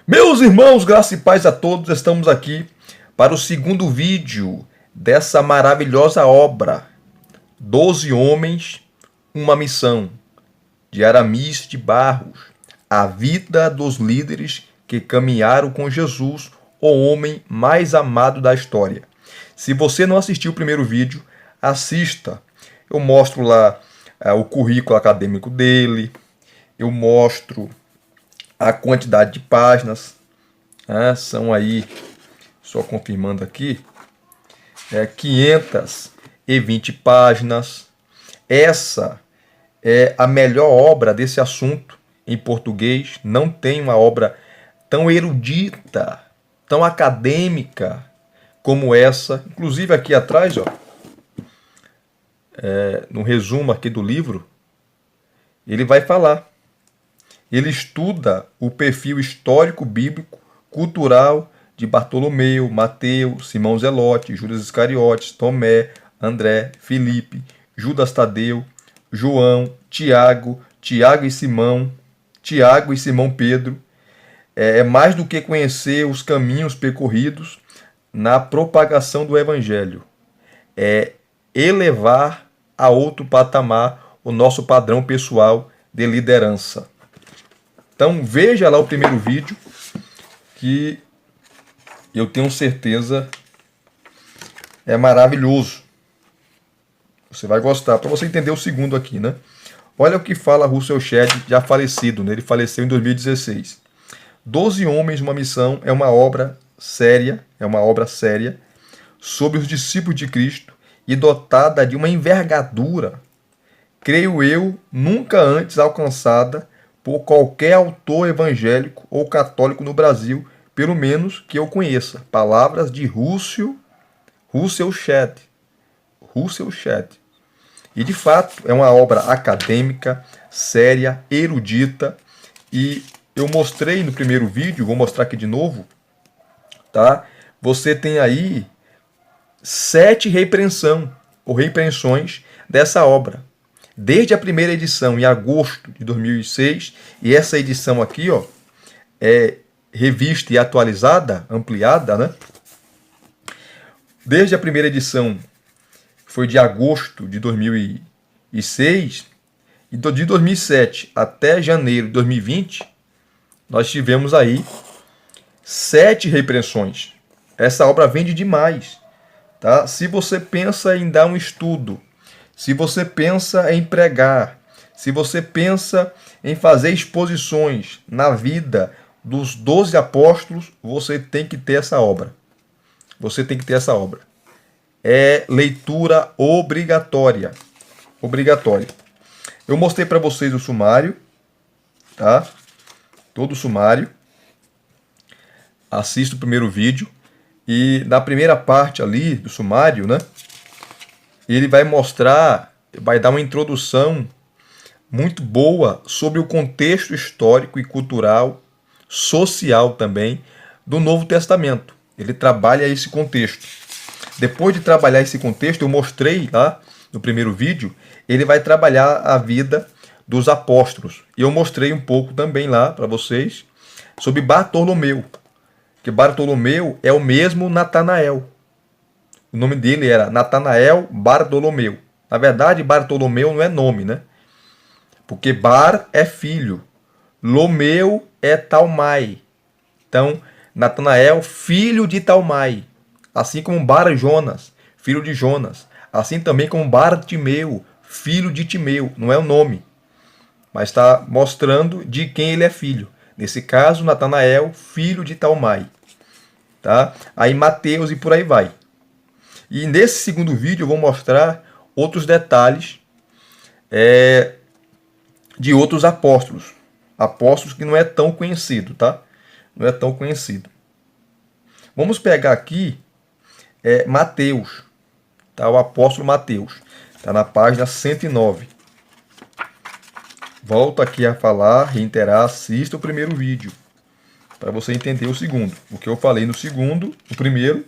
Meus irmãos, graça e paz a todos, estamos aqui para o segundo vídeo dessa maravilhosa obra, 12 Homens, uma Missão, de Aramis de Barros, a vida dos líderes que caminharam com Jesus, o homem mais amado da história. Se você não assistiu o primeiro vídeo, assista. Eu mostro lá o currículo acadêmico dele, eu mostro a quantidade de páginas, são aí, só confirmando aqui, 520 páginas. Essa é a melhor obra desse assunto em português. Não tem uma obra tão erudita, tão acadêmica como essa. Inclusive aqui atrás, ó, no resumo aqui do livro, ele vai falar. Ele estuda o perfil histórico, bíblico, cultural de Bartolomeu, Mateus, Simão Zelote, Judas Iscariotes, Tomé, André, Filipe, Judas Tadeu, João, Tiago e Simão Pedro. É mais do que conhecer os caminhos percorridos na propagação do Evangelho. É elevar a outro patamar o nosso padrão pessoal de liderança. Então veja lá o primeiro vídeo, que eu tenho certeza é maravilhoso. Você vai gostar, para você entender o segundo aqui, né? Olha o que fala Russell Shedd, já falecido, né? Ele faleceu em 2016. 12 Homens, uma Missão é uma obra séria, sobre os discípulos de Cristo e dotada de uma envergadura, creio eu, nunca antes alcançada por qualquer autor evangélico ou católico no Brasil, pelo menos que eu conheça. Palavras de Russell Shedd. E de fato é uma obra acadêmica, séria, erudita, e eu mostrei no primeiro vídeo, vou mostrar aqui de novo, tá? Você tem aí 7 repreensões dessa obra. Desde a primeira edição, em agosto de 2006, e essa edição aqui, ó, é revista e atualizada, ampliada, né? Desde a primeira edição, foi de agosto de 2006, e de 2007 até janeiro de 2020, nós tivemos aí 7 repreensões. Essa obra vende demais, tá? Se você pensa em dar um estudo, se você pensa em pregar, se você pensa em fazer exposições na vida dos 12 apóstolos, você tem que ter essa obra. É leitura obrigatória. Eu mostrei para vocês o sumário, tá? Todo o sumário. Assista o primeiro vídeo. E na primeira parte ali do sumário, né? Ele vai mostrar, vai dar uma introdução muito boa sobre o contexto histórico e cultural, social também, do Novo Testamento. Ele trabalha esse contexto. Depois de trabalhar esse contexto, eu mostrei lá no primeiro vídeo, ele vai trabalhar a vida dos apóstolos. E eu mostrei um pouco também lá para vocês sobre Bartolomeu. Que Bartolomeu é o mesmo Natanael. O nome dele era Natanael Bartolomeu. Na verdade, Bartolomeu não é nome, né? Porque Bar é filho. Lomeu é Talmai. Então, Natanael, filho de Talmai. Assim como Bar Jonas, filho de Jonas. Assim também como Bartimeu, filho de Timeu. Não é o nome, mas está mostrando de quem ele é filho. Nesse caso, Natanael, filho de Talmai. Tá? Aí Mateus e por aí vai. E nesse segundo vídeo eu vou mostrar outros detalhes de outros apóstolos. Apóstolos que não é tão conhecido, tá? Não é tão conhecido. Vamos pegar aqui Mateus, tá? O apóstolo Mateus. Está na página 109. Volto aqui a falar, reiterar, assista o primeiro vídeo, para você entender o segundo. O que eu falei no primeiro,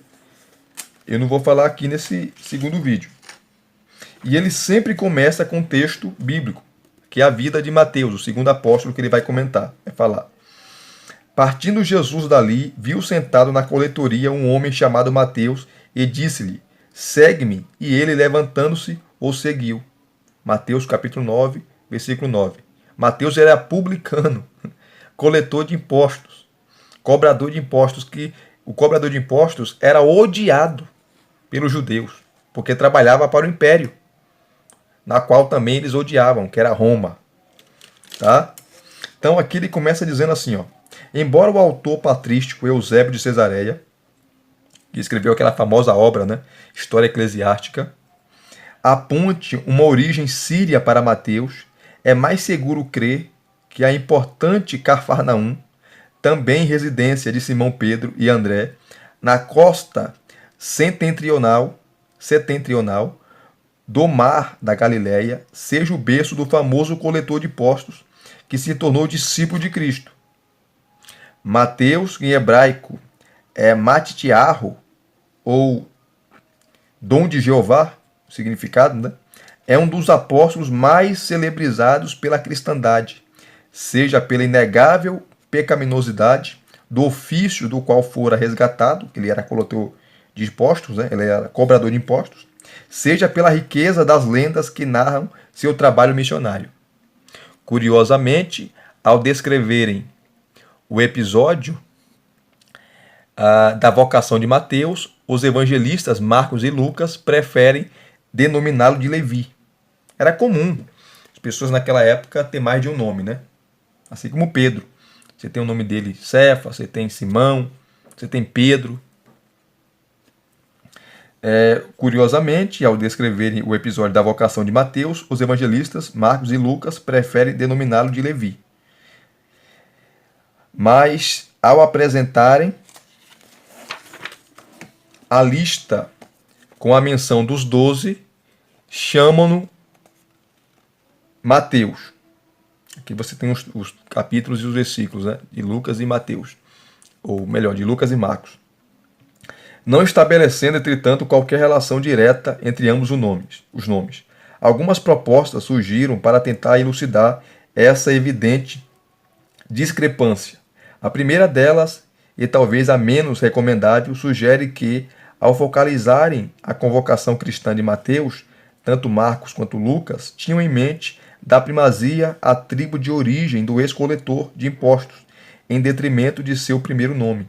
eu não vou falar aqui nesse segundo vídeo. E ele sempre começa com texto bíblico, que é a vida de Mateus, o segundo apóstolo que ele vai comentar, vai falar. Partindo Jesus dali, viu sentado na coletoria um homem chamado Mateus e disse-lhe: segue-me. E ele, levantando-se, o seguiu. Mateus capítulo 9, versículo 9. Mateus era publicano, coletor de impostos, cobrador de impostos, que o cobrador de impostos era odiado pelos judeus, porque trabalhava para o império, na qual também eles odiavam, que era Roma. Tá? Então aqui ele começa dizendo assim, ó: embora o autor patrístico Eusébio de Cesareia, que escreveu aquela famosa obra, né, História Eclesiástica, aponte uma origem síria para Mateus, é mais seguro crer que a importante Cafarnaum, também residência de Simão Pedro e André, na costa setentrional do mar da Galileia, seja o berço do famoso coletor de impostos que se tornou discípulo de Cristo. Mateus, em hebraico, é Matitiarro, ou dom de Jeová, o significado, né? É um dos apóstolos mais celebrizados pela cristandade, seja pela inegável pecaminosidade do ofício do qual fora resgatado, ele era coletor de impostos, né? Ele era cobrador de impostos, seja pela riqueza das lendas que narram seu trabalho missionário. Curiosamente, ao descreverem o episódio da vocação de Mateus, os evangelistas Marcos e Lucas preferem denominá-lo de Levi. Era comum as pessoas naquela época ter mais de um nome, né? Assim como Pedro. Você tem o nome dele Cefa, você tem Simão, você tem Pedro. Curiosamente, ao descreverem o episódio da vocação de Mateus, os evangelistas Marcos e Lucas preferem denominá-lo de Levi. Mas, ao apresentarem a lista com a menção dos 12, chamam-no Mateus. Aqui você tem os capítulos e os versículos, né, de Lucas e Mateus. Ou melhor, de Lucas e Marcos. Não estabelecendo, entretanto, qualquer relação direta entre ambos os nomes. Algumas propostas surgiram para tentar elucidar essa evidente discrepância. A primeira delas, e talvez a menos recomendável, sugere que, ao focalizarem a convocação cristã de Mateus, tanto Marcos quanto Lucas tinham em mente dar primazia à tribo de origem do ex-coletor de impostos, em detrimento de seu primeiro nome.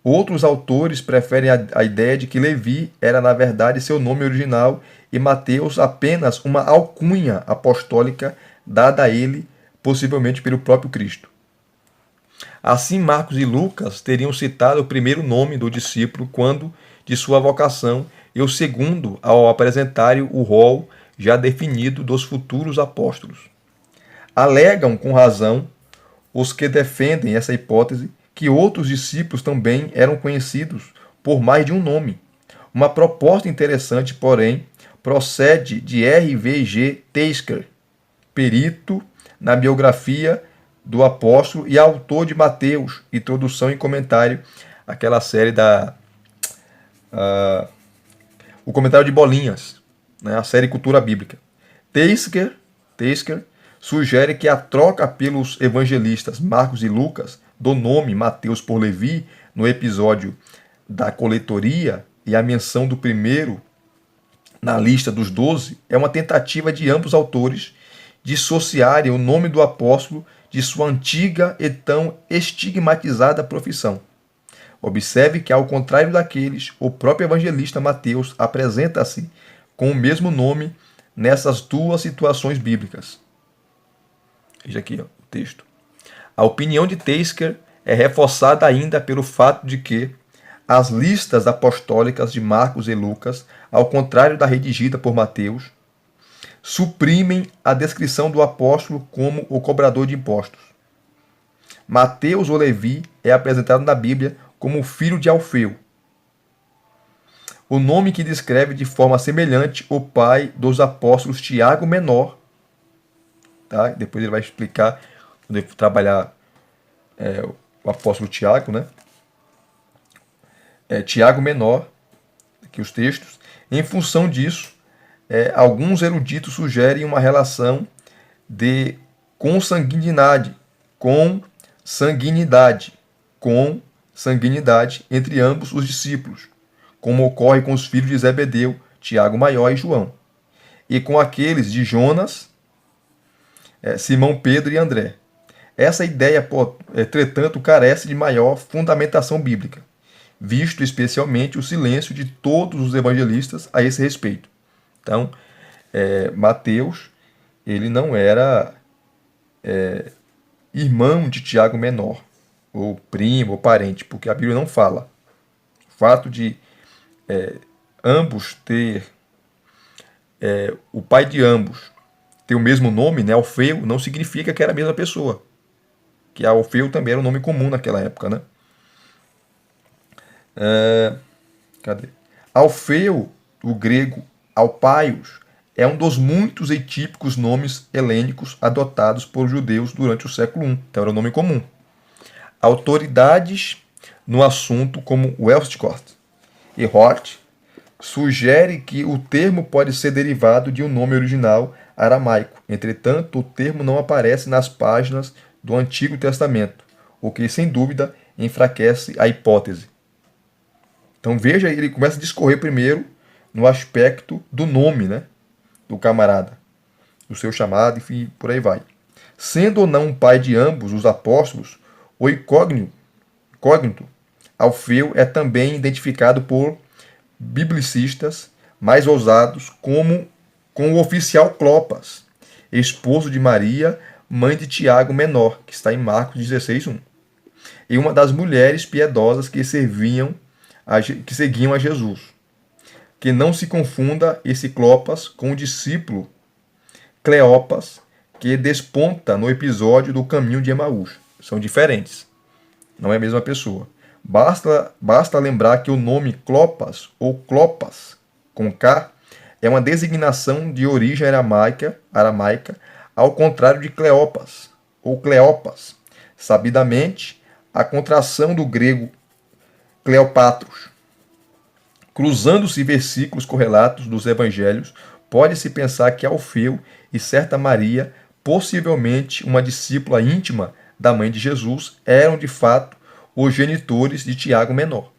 Outros autores preferem a ideia de que Levi era, na verdade, seu nome original e Mateus apenas uma alcunha apostólica dada a ele, possivelmente pelo próprio Cristo. Assim, Marcos e Lucas teriam citado o primeiro nome do discípulo quando de sua vocação e o segundo ao apresentarem o rol já definido dos futuros apóstolos. Alegam com razão os que defendem essa hipótese que outros discípulos também eram conhecidos por mais de um nome. Uma proposta interessante, porém, procede de R.V.G. Tasker, perito na biografia do apóstolo e autor de Mateus, introdução e comentário, aquela série o comentário de Bolinhas, né, a série Cultura Bíblica. Tasker sugere que a troca pelos evangelistas Marcos e Lucas do nome Mateus por Levi no episódio da coletoria e a menção do primeiro na lista dos 12 é uma tentativa de ambos autores dissociarem o nome do apóstolo de sua antiga e tão estigmatizada profissão. Observe que, ao contrário daqueles, o próprio evangelista Mateus apresenta-se com o mesmo nome nessas duas situações bíblicas. Veja aqui o texto. A opinião de Tasker é reforçada ainda pelo fato de que as listas apostólicas de Marcos e Lucas, ao contrário da redigida por Mateus, suprimem a descrição do apóstolo como o cobrador de impostos. Mateus ou Levi é apresentado na Bíblia como o filho de Alfeu, o nome que descreve de forma semelhante o pai dos apóstolos Tiago Menor. Tá? Depois ele vai explicar, quando ele trabalhar o apóstolo Tiago, né? Tiago Menor, aqui os textos. Em função disso, alguns eruditos sugerem uma relação de consanguinidade com sanguinidade, com sanguinidade entre ambos os discípulos, como ocorre com os filhos de Zebedeu, Tiago maior e João, e com aqueles de Jonas, Simão Pedro e André. Essa ideia, entretanto, carece de maior fundamentação bíblica, visto especialmente o silêncio de todos os evangelistas a esse respeito. Então, Mateus, ele não era irmão de Tiago menor, ou primo, ou parente, porque a Bíblia não fala. O fato de ambos ter, o pai de ambos ter o mesmo nome, né, Alfeu, não significa que era a mesma pessoa. Que Alfeu também era um nome comum naquela época, né? Cadê? Alfeu, o grego Alpaios, é um dos muitos e típicos nomes helênicos adotados por judeus durante o século I. Então era um nome comum. Autoridades no assunto, como Westcott e Hort, sugere que o termo pode ser derivado de um nome original aramaico. Entretanto, o termo não aparece nas páginas do Antigo Testamento, o que, sem dúvida, enfraquece a hipótese. Então veja, ele começa a discorrer primeiro no aspecto do nome, né, do camarada, do seu chamado, enfim, por aí vai. Sendo ou não um pai de ambos os apóstolos, o incógnito Alfeu é também identificado por biblicistas mais ousados como com o oficial Clopas, esposo de Maria, mãe de Tiago menor, que está em Marcos 16:1. E uma das mulheres piedosas que seguiam a Jesus. Que não se confunda esse Clopas com o discípulo Cleopas, que desponta no episódio do caminho de Emaús. São diferentes. Não é a mesma pessoa. Basta lembrar que o nome Clopas, ou Clopas, com K, é uma designação de origem aramaica, ao contrário de Cleopas, ou Cleopas. Sabidamente, a contração do grego Cleopatros. Cruzando-se versículos correlatos dos evangelhos, pode-se pensar que Alfeu e certa Maria, possivelmente uma discípula íntima da mãe de Jesus, eram de fato os genitores de Tiago menor.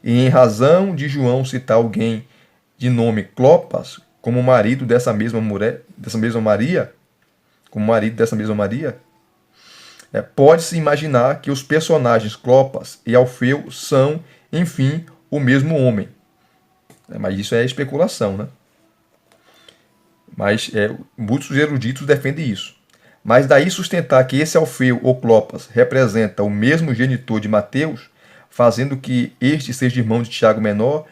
E em razão de João citar alguém de nome Clopas como marido dessa mesma Maria, pode-se imaginar que os personagens Clopas e Alfeu são, enfim, o mesmo homem. Mas isso é especulação, né? Mas muitos eruditos defendem isso. Mas daí sustentar que esse Alfeu ou Clopas representa o mesmo genitor de Mateus, fazendo que este seja irmão de Tiago menor,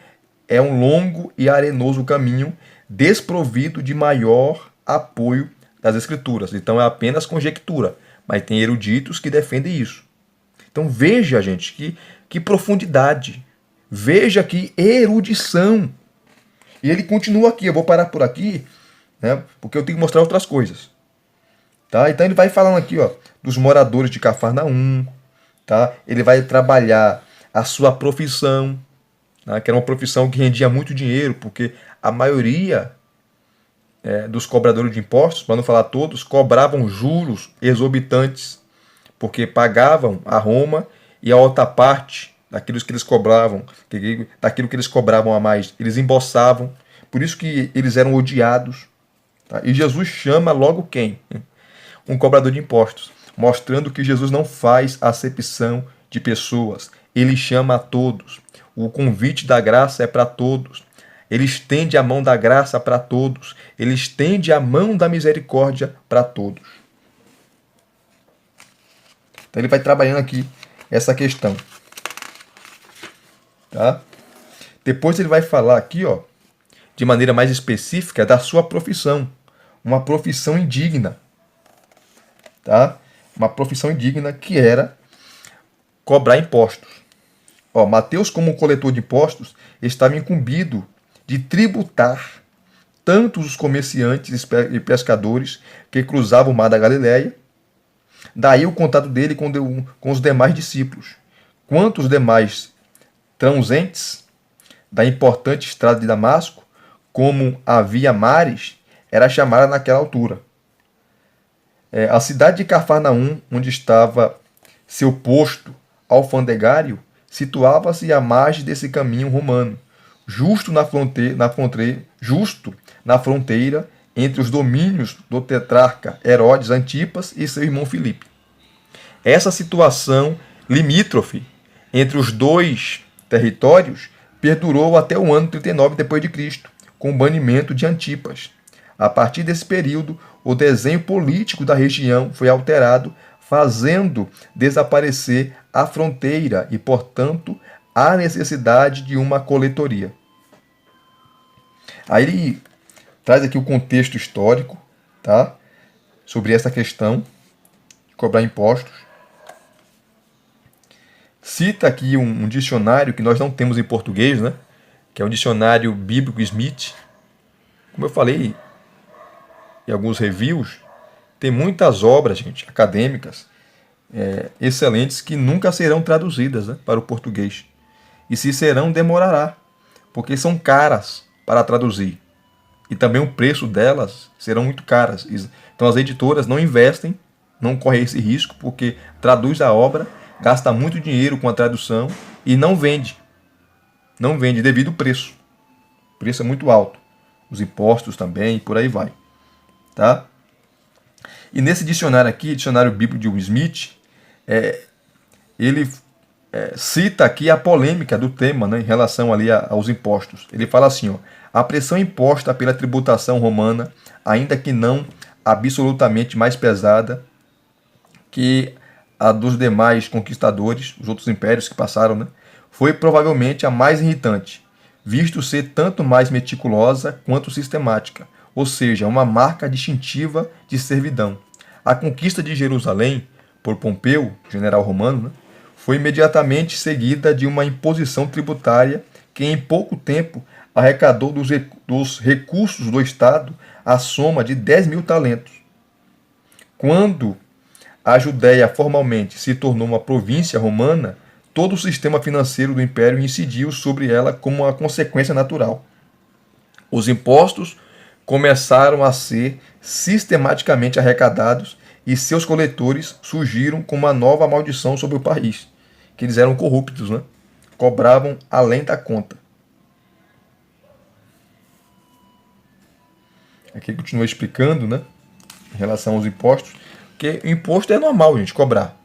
é um longo e arenoso caminho desprovido de maior apoio das Escrituras. Então é apenas conjectura, mas tem eruditos que defendem isso. Então veja, gente, que profundidade. Veja que erudição. E ele continua aqui, eu vou parar por aqui, né, porque eu tenho que mostrar outras coisas. Tá? Então ele vai falando aqui, ó, dos moradores de Cafarnaum, tá? Ele vai trabalhar a sua profissão, né, que era uma profissão que rendia muito dinheiro, porque a maioria dos cobradores de impostos, para não falar todos, cobravam juros exorbitantes, porque pagavam a Roma e a outra parte daquilo que eles cobravam, daquilo que eles cobravam a mais, eles embolsavam. Por isso que eles eram odiados. Tá? E Jesus chama logo quem? Um cobrador de impostos, mostrando que Jesus não faz acepção de pessoas. Ele chama a todos. O convite da graça é para todos. Ele estende a mão da graça para todos. Ele estende a mão da misericórdia para todos. Então ele vai trabalhando aqui essa questão. Tá? Depois ele vai falar aqui, ó, de maneira mais específica, da sua profissão. Uma profissão indigna. Tá? Uma profissão indigna que era cobrar impostos. Ó, Mateus, como coletor de impostos, estava incumbido de tributar tanto os comerciantes e pescadores que cruzavam o mar da Galileia, daí o contato dele com os demais discípulos, quanto os demais transentes da importante estrada de Damasco, como havia mares, era chamada naquela altura. A cidade de Cafarnaum, onde estava seu posto alfandegário, situava-se à margem desse caminho romano, justo na fronteira entre os domínios do tetrarca Herodes Antipas e seu irmão Filipe. Essa situação limítrofe entre os dois territórios perdurou até o ano 39 d.C., com o banimento de Antipas. A partir desse período, o desenho político da região foi alterado, fazendo desaparecer a fronteira e, portanto, a necessidade de uma coletoria. Aí ele traz aqui o contexto histórico, tá? Sobre essa questão de cobrar impostos. Cita aqui um dicionário que nós não temos em português, né? Que é o dicionário bíblico Smith. Como eu falei em alguns reviews, tem muitas obras, gente, acadêmicas, excelentes, que nunca serão traduzidas, né, para o português. E se serão, demorará, porque são caras para traduzir. E também o preço delas serão muito caras. Então as editoras não investem, não correm esse risco, porque traduz a obra, gasta muito dinheiro com a tradução e não vende. Não vende devido ao preço. O preço é muito alto. Os impostos também, e por aí vai. Tá? E nesse dicionário aqui, dicionário bíblico de Will Smith, ele cita aqui a polêmica do tema, né, em relação ali aos impostos. Ele fala assim, ó, a pressão imposta pela tributação romana, ainda que não absolutamente mais pesada que a dos demais conquistadores, os outros impérios que passaram, né, foi provavelmente a mais irritante, visto ser tanto mais meticulosa quanto sistemática, ou seja, uma marca distintiva de servidão. A conquista de Jerusalém por Pompeu, general romano, né, foi imediatamente seguida de uma imposição tributária que em pouco tempo arrecadou dos recursos do Estado a soma de 10.000 talentos. Quando a Judéia formalmente se tornou uma província romana, todo o sistema financeiro do império incidiu sobre ela como uma consequência natural. Os impostos começaram a ser sistematicamente arrecadados e seus coletores surgiram com uma nova maldição sobre o país, que eles eram corruptos, né? Cobravam além da conta. Aqui ele continua explicando, né, em relação aos impostos, que o imposto é normal, gente, cobrar.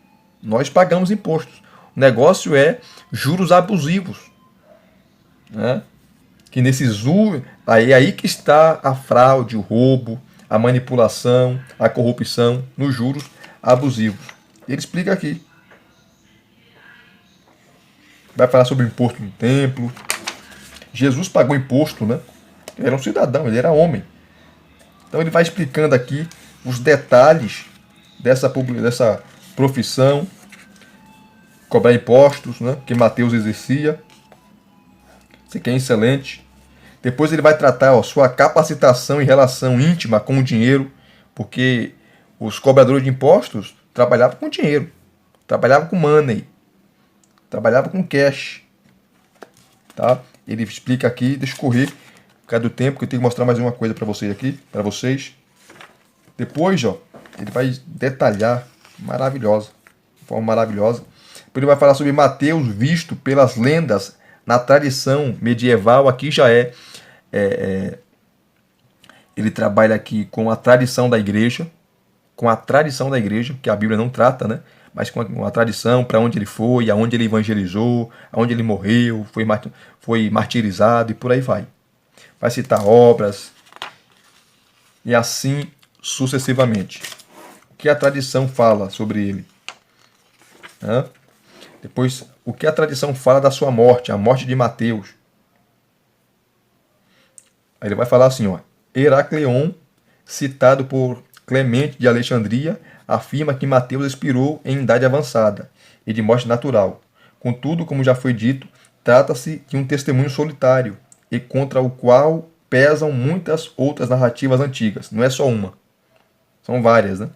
Nós pagamos impostos. O negócio é juros abusivos, né? Que nesses aí que está a fraude, o roubo, a manipulação, a corrupção nos juros abusivos. Ele explica aqui. Vai falar sobre o imposto no templo. Jesus pagou imposto, né? Ele era um cidadão, ele era homem. Então ele vai explicando aqui os detalhes dessa profissão, cobrar impostos, né? Que Mateus exercia. Isso aqui é excelente. Depois ele vai tratar sua capacitação em relação íntima com o dinheiro, porque os cobradores de impostos trabalhavam com dinheiro, trabalhavam com money, trabalhavam com cash. Tá? Ele explica aqui, deixa eu correr por causa do tempo, que eu tenho que mostrar mais uma coisa para vocês aqui, para vocês. Depois, ó, ele vai detalhar, maravilhosa, de forma maravilhosa. Depois ele vai falar sobre Mateus visto pelas lendas na tradição medieval. Aqui já ele trabalha aqui com a tradição da igreja, que a Bíblia não trata, né? Mas com a tradição, para onde ele foi, aonde ele evangelizou, aonde ele morreu, foi martirizado e por aí vai. Vai citar obras e assim sucessivamente. O que a tradição fala sobre ele? Depois, o que a tradição fala da sua morte, a morte de Mateus? Aí ele vai falar assim, ó, Heracleon, citado por Clemente de Alexandria, afirma que Mateus expirou em idade avançada e de morte natural. Contudo, como já foi dito, trata-se de um testemunho solitário e contra o qual pesam muitas outras narrativas antigas. Não é só uma, são várias, né?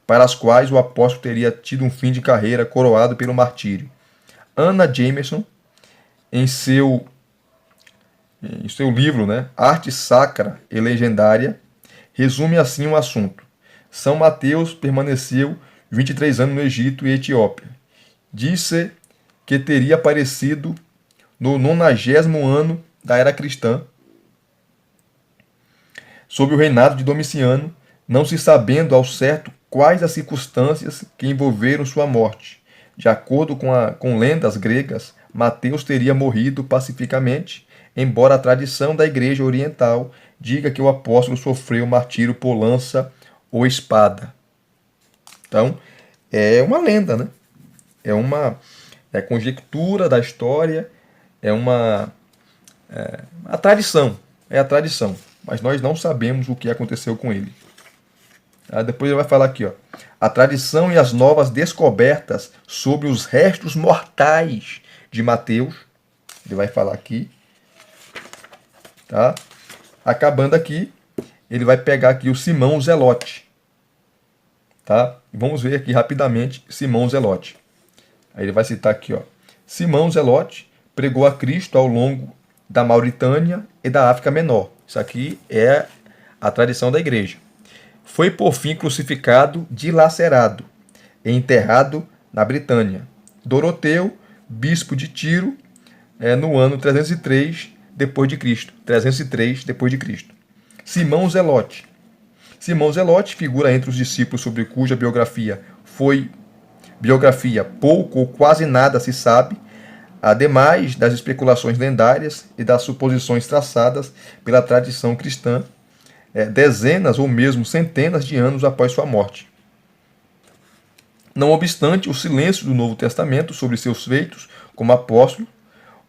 Para as quais o apóstolo teria tido um fim de carreira coroado pelo martírio. Anna Jameson, em seu livro, né, Arte Sacra e Legendária, resume assim o assunto. São Mateus permaneceu 23 anos no Egito e Etiópia. Disse que teria aparecido no 90º ano da era cristã, sob o reinado de Domiciano, não se sabendo ao certo quais as circunstâncias que envolveram sua morte. De acordo com lendas gregas, Mateus teria morrido pacificamente, embora a tradição da Igreja Oriental diga que o apóstolo sofreu martírio por lança ou espada. Então, é uma lenda, né? É uma conjectura da história, é a tradição, é a tradição, mas nós não sabemos o que aconteceu com ele. Depois ele vai falar aqui, ó, a tradição e as novas descobertas sobre os restos mortais de Mateus. Ele vai falar aqui, tá? Acabando aqui, ele vai pegar aqui o Simão Zelote, tá? Vamos ver aqui rapidamente Simão Zelote. Aí ele vai citar aqui, ó, Simão Zelote pregou a Cristo ao longo da Mauritânia e da África Menor. Isso aqui é a tradição da igreja. Foi por fim crucificado, dilacerado e enterrado na Britânia. Doroteu, bispo de Tiro, no ano 303 depois de Cristo. 303 depois de Cristo. Simão Zelote. Simão Zelote figura entre os discípulos sobre cuja biografia pouco ou quase nada se sabe, ademais das especulações lendárias e das suposições traçadas pela tradição cristã, dezenas ou mesmo centenas de anos após sua morte. Não obstante o silêncio do Novo Testamento sobre seus feitos como apóstolo,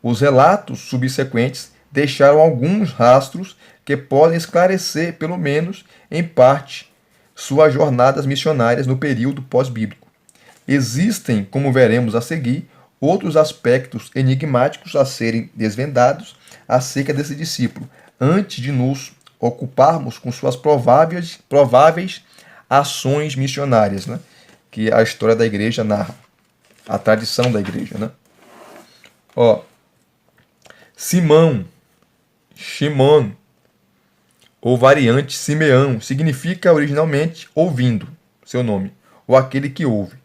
os relatos subsequentes deixaram alguns rastros que podem esclarecer, pelo menos em parte, suas jornadas missionárias no período pós-bíblico. Existem, como veremos a seguir, outros aspectos enigmáticos a serem desvendados acerca desse discípulo, antes de nos ocuparmos com suas prováveis ações missionárias, né? Que a história da igreja narra, a tradição da igreja, né? Ó, Simão, Shimon, ou variante Simeão, significa originalmente ouvindo, seu nome, ou aquele que ouve.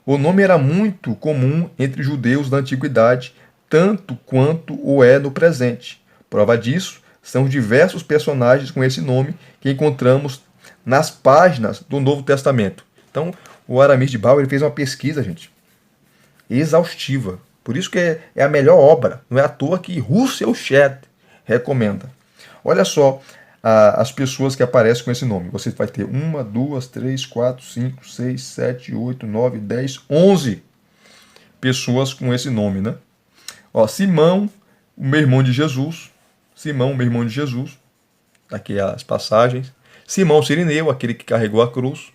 O nome era muito comum entre os judeus da antiguidade, tanto quanto o é no presente. Prova disso são os diversos personagens com esse nome que encontramos nas páginas do Novo Testamento. Então, o Aramis de Bauer fez uma pesquisa, gente, exaustiva. Por isso que é a melhor obra. Não é à toa que Russell Shedd recomenda. Olha só as pessoas que aparecem com esse nome. Você vai ter 1, 2, 3, 4, 5, 6, 7, 8, 9, 10, 11 pessoas com esse nome, né? Ó, Simão, o meu irmão de Jesus. Simão, meu irmão de Jesus. Aqui as passagens. Simão Cirineu, aquele que carregou a cruz.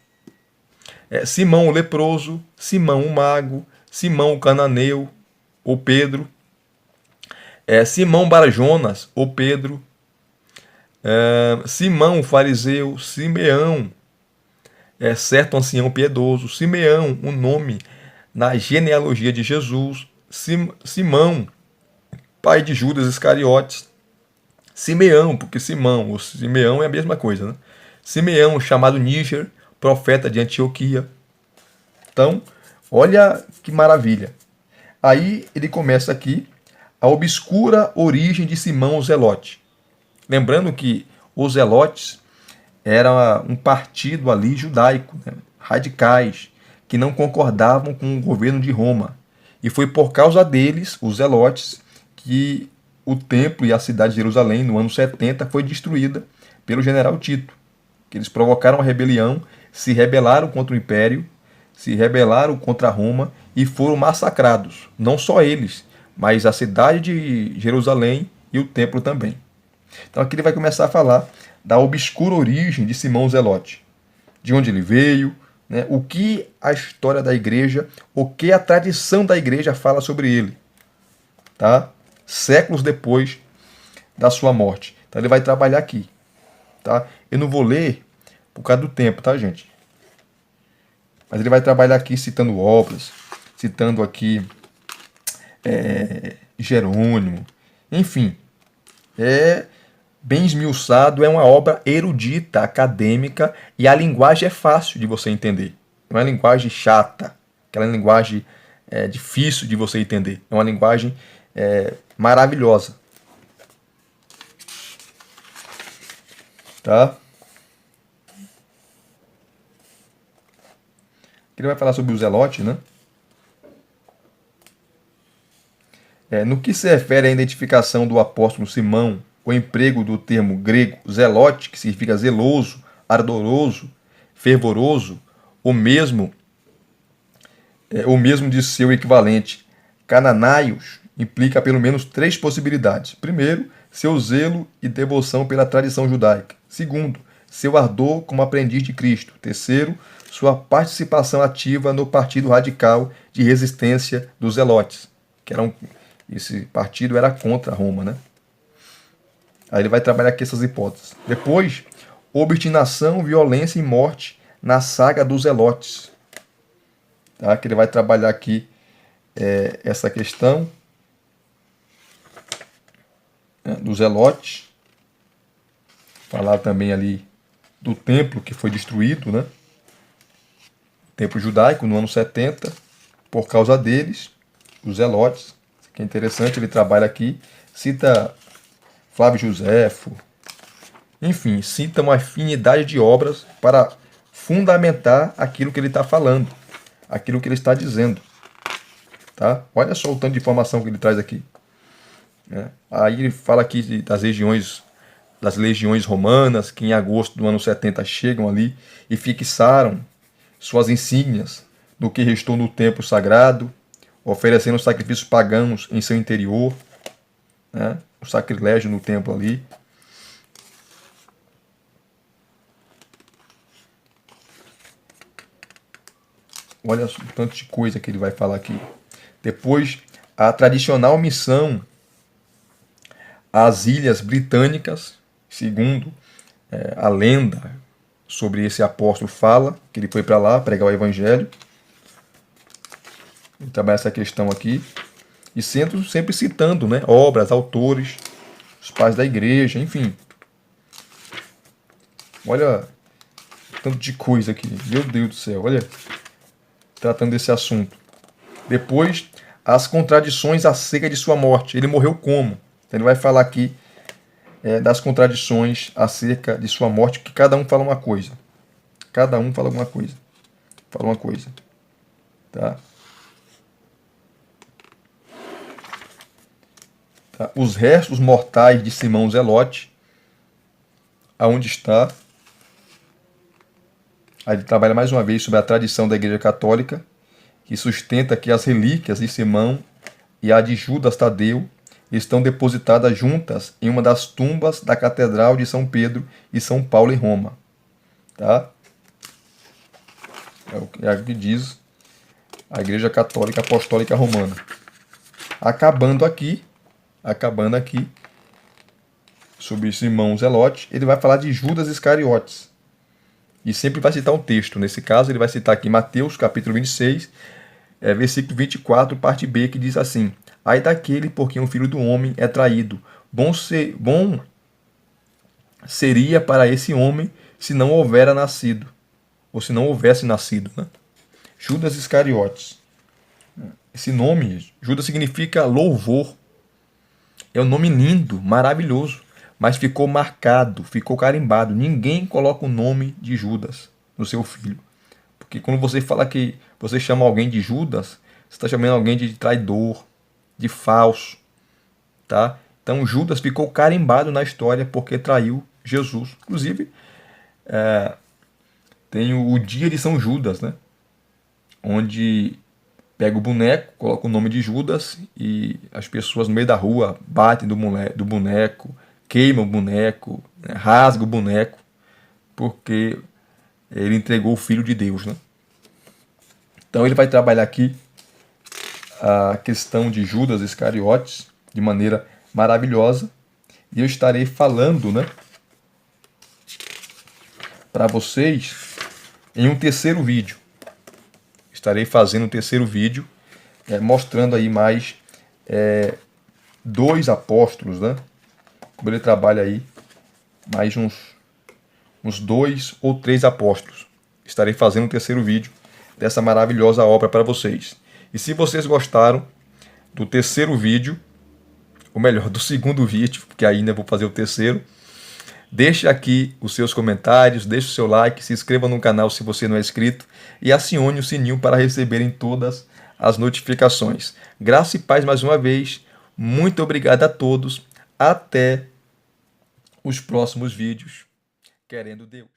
Simão o leproso. Simão o mago. Simão o cananeu, ou Pedro. Simão Barjonas, ou Pedro. Simão o fariseu. Simeão, certo ancião piedoso. Simeão, o nome na genealogia de Jesus. Simão, pai de Judas Iscariotes. Simeão, porque Simeão é a mesma coisa, né? Simeão, chamado Níger, profeta de Antioquia. Então, olha que maravilha. Aí ele começa aqui a obscura origem de Simão o Zelote. Lembrando que os Zelotes era um partido ali judaico, né? Radicais, que não concordavam com o governo de Roma. E foi por causa deles, os Zelotes, que o templo e a cidade de Jerusalém, no ano 70, foi destruída pelo general Tito. Que eles provocaram a rebelião, se rebelaram contra o império, se rebelaram contra Roma e foram massacrados. Não só eles, mas a cidade de Jerusalém e o templo também. Então aqui ele vai começar a falar da obscura origem de Simão Zelote. De onde ele veio, né? O que a história da igreja, o que a tradição da igreja fala sobre ele. Tá? Séculos depois da sua morte. Então ele vai trabalhar aqui. Tá? Eu não vou ler por causa do tempo, tá, gente? Mas ele vai trabalhar aqui citando obras, citando aqui Jerônimo, enfim. bem esmiuçado, é uma obra erudita, acadêmica, e a linguagem é fácil de você entender. Não é uma linguagem chata, aquela linguagem difícil de você entender. É uma linguagem maravilhosa. Tá? Ele vai falar sobre o zelote, né? No que se refere à identificação do apóstolo Simão, o emprego do termo grego zelote, que significa zeloso, ardoroso, fervoroso, o mesmo de seu equivalente cananaios, implica pelo menos três possibilidades. Primeiro, seu zelo e devoção pela tradição judaica. Segundo, seu ardor como aprendiz de Cristo. Terceiro, sua participação ativa no partido radical de resistência dos zelotes, esse partido era contra Roma, né? Aí ele vai trabalhar aqui essas hipóteses. Depois, obstinação, violência e morte na saga dos zelotes. Tá? Que ele vai trabalhar aqui essa questão dos zelotes. Falar também ali do templo que foi destruído, né? O templo judaico no ano 70, por causa deles, os zelotes. Isso aqui é interessante, ele trabalha aqui, cita Flávio Joséfo, enfim, cita uma afinidade de obras para fundamentar aquilo que ele está falando, aquilo que ele está dizendo. Tá? Olha só o tanto de informação que ele traz aqui. Aí ele fala aqui das legiões romanas, que em agosto do ano 70 chegam ali e fixaram suas insígnias no que restou no templo sagrado, oferecendo sacrifícios pagãos em seu interior, né? O sacrilégio no templo ali. Olha o tanto de coisa que ele vai falar aqui. Depois, a tradicional missão às Ilhas Britânicas, segundo a lenda sobre esse apóstolo fala, que ele foi para lá pregar o evangelho. Ele trabalha essa questão aqui. E sempre citando, né, obras, autores, os pais da igreja, enfim. Olha tanto de coisa aqui. Meu Deus do céu, olha. Tratando desse assunto. Depois, as contradições acerca de sua morte. Ele morreu como? Então, ele vai falar aqui das contradições acerca de sua morte, que cada um fala uma coisa. Cada um fala alguma coisa. Fala uma coisa. Tá? Tá? Os restos mortais de Simão Zelote, aonde está? Aí ele trabalha mais uma vez sobre a tradição da Igreja Católica, que sustenta que as relíquias de Simão e a de Judas Tadeu estão depositadas juntas em uma das tumbas da Catedral de São Pedro e São Paulo em Roma. Tá? É o que diz a Igreja Católica Apostólica Romana. Acabando aqui, sobre Simão Zelote, ele vai falar de Judas Iscariotes. E sempre vai citar um texto. Nesse caso, ele vai citar aqui Mateus, capítulo 26, versículo 24, parte B, que diz assim: ai daquele por quem o Filho do Homem é traído. Bom seria para esse homem se não houvera nascido. Ou se não houvesse nascido. Né? Judas Iscariotes. Esse nome, Judas, significa louvor. É um nome lindo, maravilhoso. Mas ficou marcado, ficou carimbado. Ninguém coloca o nome de Judas no seu filho. Porque quando você fala que você chama alguém de Judas, você está chamando alguém de traidor, de falso. Tá? Então Judas ficou carimbado na história porque traiu Jesus. Inclusive, tem o dia de São Judas, né? Onde pega o boneco, coloca o nome de Judas e as pessoas no meio da rua batem do boneco, queimam o boneco, né? Rasgam o boneco, porque ele entregou o Filho de Deus. Né? Então ele vai trabalhar aqui a questão de Judas Iscariotes de maneira maravilhosa. E eu estarei falando, né, para vocês em um terceiro vídeo. Estarei fazendo um terceiro vídeo mostrando aí mais dois apóstolos, né? Como ele trabalha aí mais uns 2 ou 3 apóstolos. Estarei fazendo um terceiro vídeo dessa maravilhosa obra para vocês. E se vocês gostaram do terceiro vídeo, ou melhor, do segundo vídeo, porque ainda vou fazer o terceiro, deixe aqui os seus comentários, deixe o seu like, se inscreva no canal se você não é inscrito e acione o sininho para receberem todas as notificações. Graça e paz mais uma vez. Muito obrigado a todos. Até os próximos vídeos. Querendo Deus.